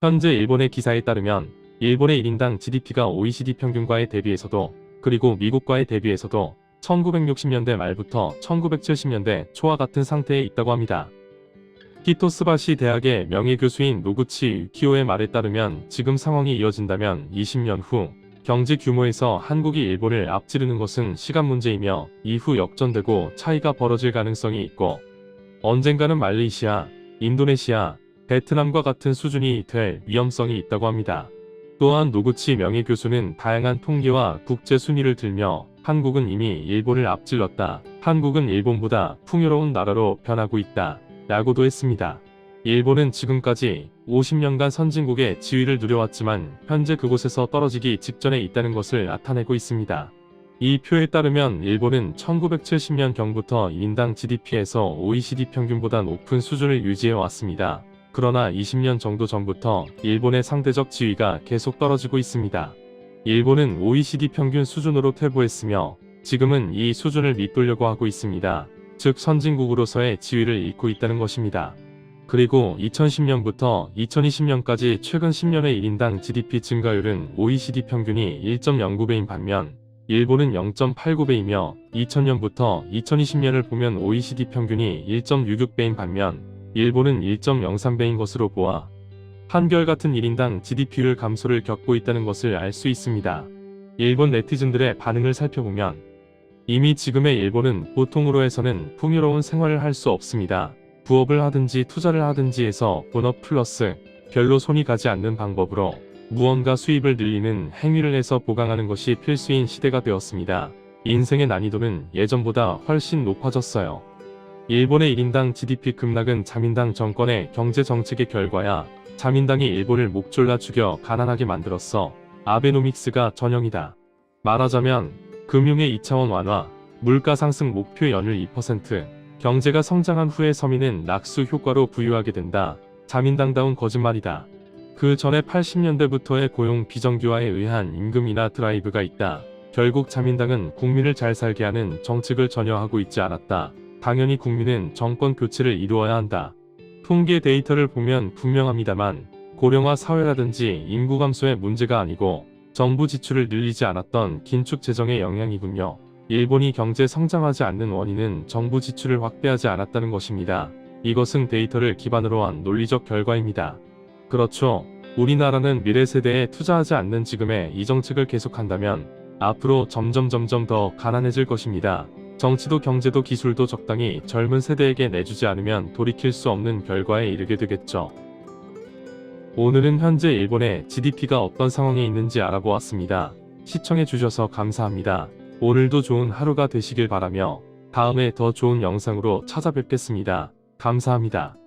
현재 일본의 기사에 따르면 일본의 1인당 GDP가 OECD 평균과에 대비해서도 그리고 미국과에 대비해서도 1960년대 말부터 1970년대 초와 같은 상태에 있다고 합니다. 히토스바시 대학의 명예교수인 노구치 유키오의 말에 따르면 지금 상황이 이어진다면 20년 후 경제 규모에서 한국이 일본을 앞지르는 것은 시간 문제이며 이후 역전되고 차이가 벌어질 가능성이 있고 언젠가는 말레이시아, 인도네시아, 베트남과 같은 수준이 될 위험성이 있다고 합니다. 또한 노구치 명예교수는 다양한 통계와 국제 순위를 들며 한국은 이미 일본을 앞질렀다. 한국은 일본보다 풍요로운 나라로 변하고 있다. 라고도 했습니다. 일본은 지금까지 50년간 선진국의 지위를 누려왔지만 현재 그곳에서 떨어지기 직전에 있다는 것을 나타내고 있습니다. 이 표에 따르면 일본은 1970년경부터 1인당 GDP에서 OECD 평균보다 높은 수준을 유지해 왔습니다. 그러나 20년 정도 전부터 일본의 상대적 지위가 계속 떨어지고 있습니다. 일본은 OECD 평균 수준으로 퇴보했으며 지금은 이 수준을 밑돌려고 하고 있습니다. 즉 선진국으로서의 지위를 잃고 있다는 것입니다. 그리고 2010년부터 2020년까지 최근 10년의 1인당 GDP 증가율은 OECD 평균이 1.09배인 반면 일본은 0.89배이며 2000년부터 2020년을 보면 OECD 평균이 1.66배인 반면 일본은 1.03배인 것으로 보아 한결같은 1인당 GDP율 감소를 겪고 있다는 것을 알 수 있습니다. 일본 네티즌들의 반응을 살펴보면 이미 지금의 일본은 보통으로 해서는 풍요로운 생활을 할 수 없습니다. 부업을 하든지 투자를 하든지 해서 본업 플러스 별로 손이 가지 않는 방법으로 무언가 수입을 늘리는 행위를 해서 보강하는 것이 필수인 시대가 되었습니다. 인생의 난이도는 예전보다 훨씬 높아졌어요. 일본의 1인당 GDP 급락은 자민당 정권의 경제정책의 결과야. 자민당이 일본을 목졸라 죽여 가난하게 만들었어. 아베노믹스가 전형이다. 말하자면 금융의 2차원 완화, 물가 상승 목표 연율 2%, 경제가 성장한 후에 서민은 낙수 효과로 부유하게 된다. 자민당다운 거짓말이다. 그 전에 80년대부터의 고용 비정규화에 의한 임금 인하 드라이브가 있다. 결국 자민당은 국민을 잘 살게 하는 정책을 전혀 하고 있지 않았다. 당연히 국민은 정권 교체를 이루어야 한다. 통계 데이터를 보면 분명합니다만 고령화 사회라든지 인구 감소의 문제가 아니고 정부 지출을 늘리지 않았던 긴축 재정의 영향이군요. 일본이 경제 성장하지 않는 원인은 정부 지출을 확대하지 않았다는 것입니다. 이것은 데이터를 기반으로 한 논리적 결과입니다. 그렇죠. 우리나라는 미래 세대에 투자하지 않는 지금의 이 정책을 계속한다면 앞으로 점점 더 가난해질 것입니다. 정치도 경제도 기술도 적당히 젊은 세대에게 내주지 않으면 돌이킬 수 없는 결과에 이르게 되겠죠. 오늘은 현재 일본의 GDP가 어떤 상황에 있는지 알아보았습니다. 시청해주셔서 감사합니다. 오늘도 좋은 하루가 되시길 바라며 다음에 더 좋은 영상으로 찾아뵙겠습니다. 감사합니다.